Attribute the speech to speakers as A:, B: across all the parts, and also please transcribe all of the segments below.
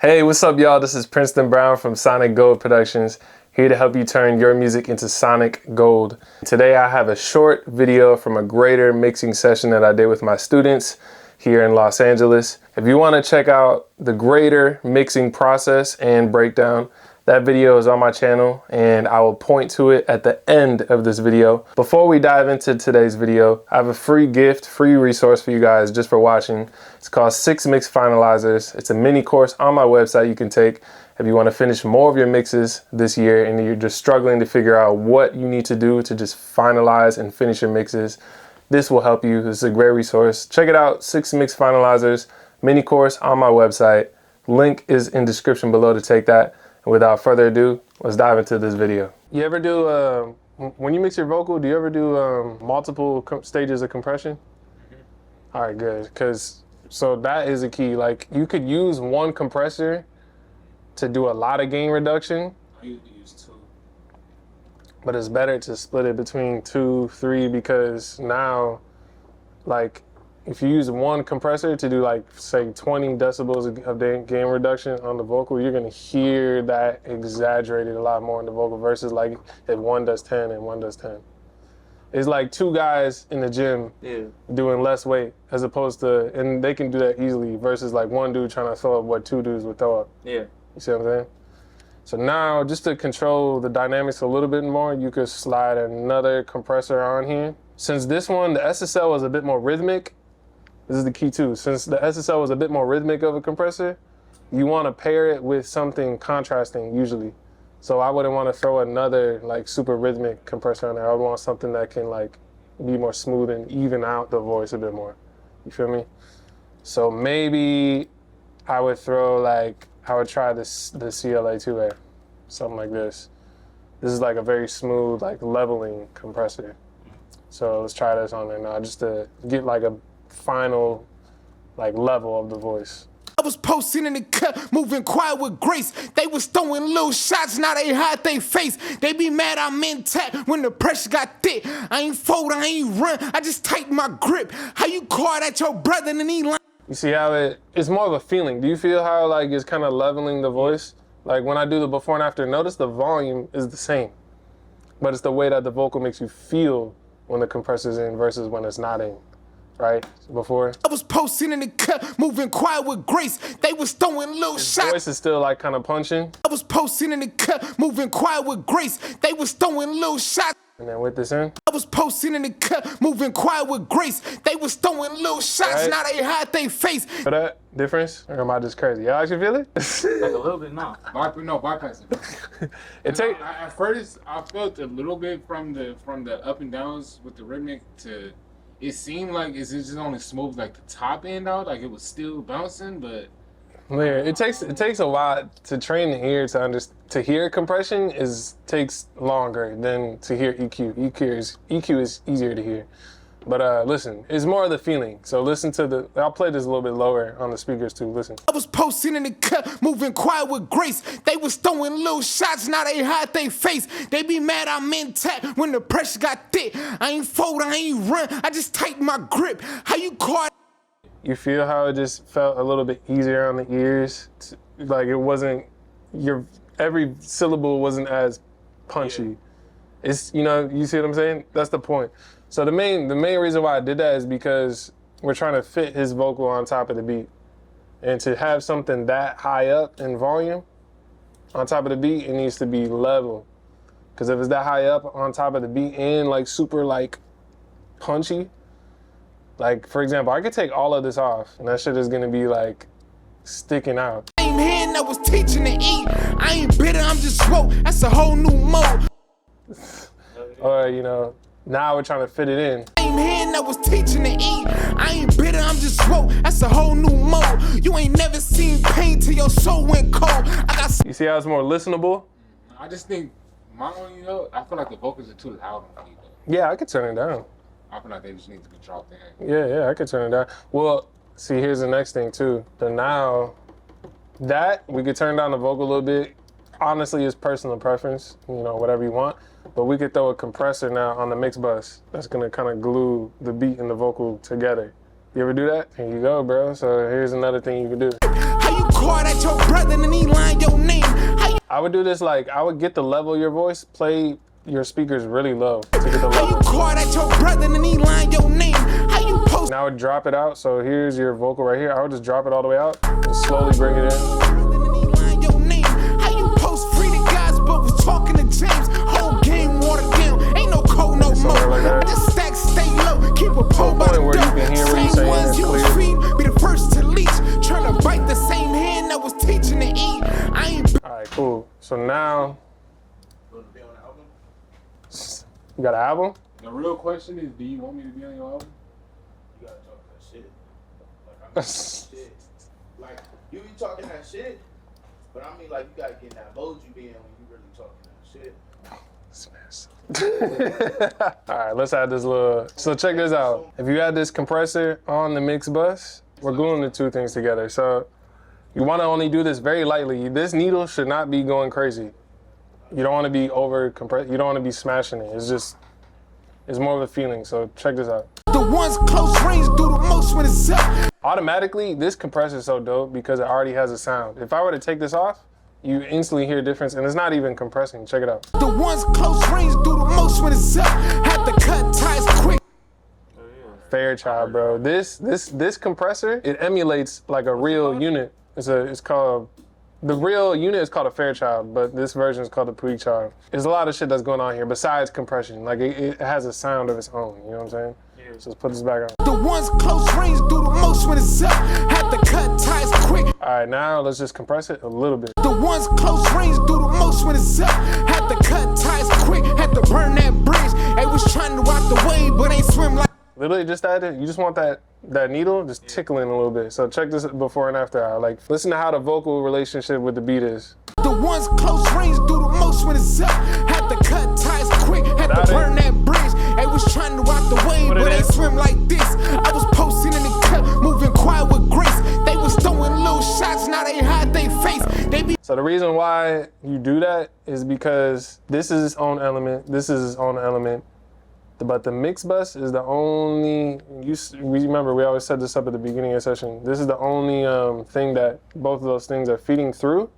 A: Hey, what's up, y'all? This is Princeton Brown from Sonic Gold Productions, here to help you turn your music into sonic gold. Today I have a short video from a greater mixing session that I did with my students here in Los Angeles. If you want to check out the greater mixing process and breakdown, that video is on my channel and I will point to it at the end of this video. Before we dive into today's video, I have a free gift, free resource for you guys just for watching. It's called 6 Mix Finalizers. It's a mini course on my website you can take if you want to finish more of your mixes this year and you're just struggling to figure out what you need to do to just finalize and finish your mixes. This will help you. This is a great resource. Check it out, 6 Mix Finalizers mini course on my website. Link is in description below to take that. And without further ado, let's dive into this video. You ever do, when you mix your vocal, do you ever do multiple stages of compression? Mm-hmm. All right, good. So that is a key. Like, you could use one compressor to do a lot of gain reduction.
B: I usually use 2.
A: But it's better to split it between 2, 3, because now, like, if you use one compressor to do, like, say 20 decibels of gain reduction on the vocal, you're gonna hear that exaggerated a lot more in the vocal versus like if one does 10 and one does 10. It's like 2 guys in the gym doing less weight as opposed to, and they can do that easily versus like one dude trying to throw up what 2 dudes would throw up. Yeah. You see what I'm saying? So now, just to control the dynamics a little bit more, you could slide another compressor on here. Since this one, the SSL was a bit more rhythmic, this is the key too. Since the SSL was a bit more rhythmic of a compressor, you want to pair it with something contrasting usually. So I wouldn't want to throw another like super rhythmic compressor on there. I would want something that can like be more smooth and even out the voice a bit more. You feel me? So maybe I would throw like, I would try the CLA2A, something like this. This is like a very smooth, like leveling compressor. So let's try this on there now just to get like a final like level of the voice.
C: I was posting in the cut, moving quiet with grace. They was throwing little shots, now they hide their face. They be mad I'm intact when the pressure got thick. I ain't fold, I ain't run, I just tighten my grip. How you call at your brother and he lying?
A: You see how it's more of a feeling. Do you feel how like it's kind of leveling the voice? Like when I do the before and after, notice the volume is the same, but it's the way that the vocal makes you feel when the compressor's in versus when it's not in. Right? Before.
C: I was posting in the cut, moving quiet with grace. They was throwing little
A: His
C: shots.
A: voice is still like kind of punching.
C: I was posting in the cut, moving quiet with grace. They was throwing little shots.
A: And then with this in.
C: I was posting in the cut, moving quiet with grace. They was throwing little shots,
A: right.
C: now they hide their face.
A: For that difference? Or am I just crazy? Y'all actually feel it?
B: Like a little bit, no. Bypassing. At first, I felt a little bit from the up and downs with the rhythmic to. It seemed like it's just only smooth like the top end out, like it was still bouncing, but
A: it takes a while to train the ear to hear compression takes longer than to hear EQ. EQ is easier to hear. But listen, it's more of the feeling. So listen to I'll play this a little bit lower on the speakers too, listen.
C: I was posting in the cut, moving quiet with grace. They was throwing little shots, now they hide their face. They be mad I'm intact when the pressure got thick. I ain't fold, I ain't run, I just tighten my grip. How you call?
A: You feel how it just felt a little bit easier on the ears? Like it wasn't, every syllable wasn't as punchy. Yeah. It's, you see what I'm saying? That's the point. So the main reason why I did that is because we're trying to fit his vocal on top of the beat. And to have something that high up in volume on top of the beat, it needs to be level. Because if it's that high up on top of the beat and like super like punchy, like for example, I could take all of this off and that shit is gonna be like sticking out.
C: Same hand that was teaching to eat. I ain't bitter, I'm just slow. That's a whole new mode.
A: Or now we're trying to fit it in.
C: Same hand that was teaching to eat. I ain't bitter, I'm just slow. That's a whole new mode. You ain't never seen pain till your soul went cold.
A: You see how it's more listenable?
B: I just think I feel like the vocals are too loud on me though.
A: Yeah, I could turn it down.
B: I feel like they just need to be dropped in.
A: Yeah, I could turn it down. Well, see, here's the next thing too. Now that we could turn down the vocal a little bit. Honestly, it's personal preference, whatever you want. But we could throw a compressor now on the mix bus that's gonna kind of glue the beat and the vocal together. You ever do that? Here you go, bro. So here's another thing you can do.
C: How you call at your brother?
A: would do this like, I would get the level of your voice, play your speakers really low to get the
C: How you
A: level.
C: call at your brother and he line your name? How you post?
A: Now I would drop it out, so here's your vocal right here. I would just drop it all the way out and slowly bring it in.
C: How you post free to guys, but was talking to James. Whole game watered down, ain't no code no more.
A: Like that.
C: I just stack, stay low, keep a pole by the
A: Where you
C: door.
A: can hear what he's
C: Same
A: saying
C: ones
A: is
C: you was
A: clear.
C: feeding, be the first to leech. Trying to bite the same hand that was teaching to eat. I ain't.
A: All right, cool. So now, you got an album?
B: The real question is, do you want me to be on your album?
D: You gotta talk that shit. Like, I'm shit. Like, you be talking that shit, but I mean, like, you gotta get in that mode you be in when you really talking that shit.
A: All right, let's add this little. So check this out. If you add this compressor on the mix bus, we're gluing the two things together. So you want to only do this very lightly. This needle should not be going crazy. You don't want to be over compressed. You don't want to be smashing it. It's more of a feeling. So check this out.
C: The ones close range do the most when it's up.
A: Automatically, this compressor is so dope because it already has a sound. If I were to take this off, you instantly hear a difference, and it's not even compressing. Check it out.
C: The ones close range do the most when it's up. Had to cut ties quick.
A: Fairchild, bro. This compressor, it emulates like a real unit. It's called, the real unit is called a Fairchild, but this version is called a Prechild. There's a lot of shit that's going on here besides compression. Like it has a sound of its own, you know what I'm saying? Yeah. So let's put this back on.
C: The ones close range do the most when it's up. Had to cut ties quick.
A: All right, now let's just compress it a little bit.
C: The ones close range do the most when it's up. Had to cut ties quick. Had to burn that bridge. They was trying to rock the wave, but ain't swim like.
A: Literally just that. You just want that needle just tickling a little bit. So check this before and after out. Like, listen to how the vocal relationship with the beat is.
C: The ones close range do the most when it's up. Had to cut ties quick. Had to burn that bridge. They was trying to rock the wave, but ain't swim like this. I was posting in the cut, moving quiet with grace. They was throwing little shots, now they hide their face. They be.
A: So the reason why you do that is because this is its own element. This is its own element. But the mix bus is the only, we remember we always set this up at the beginning of the session. This is the only thing that both of those things are feeding through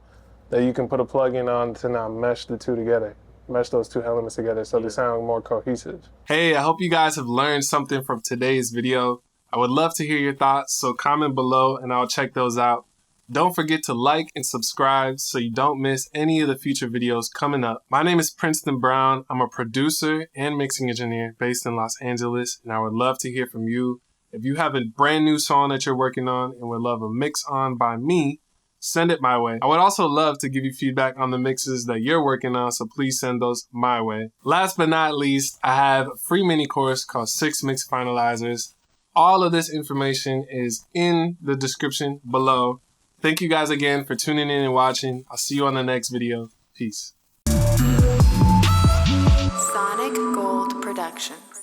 A: that you can put a plug in on to now mesh the two together. Mesh those two elements together so they sound more cohesive. Hey, I hope you guys have learned something from today's video. I would love to hear your thoughts, so comment below and I'll check those out. Don't forget to like and subscribe so you don't miss any of the future videos coming up. My name is Princeton Brown. I'm a producer and mixing engineer based in Los Angeles, and I would love to hear from you. If you have a brand new song that you're working on and would love a mix on by me, send it my way. I would also love to give you feedback on the mixes that you're working on, so please send those my way. Last but not least, I have a free mini course called 6 Mix Finalizers. All of this information is in the description below. Thank you guys again for tuning in and watching. I'll see you on the next video. Peace.
E: Sonic Gold Productions.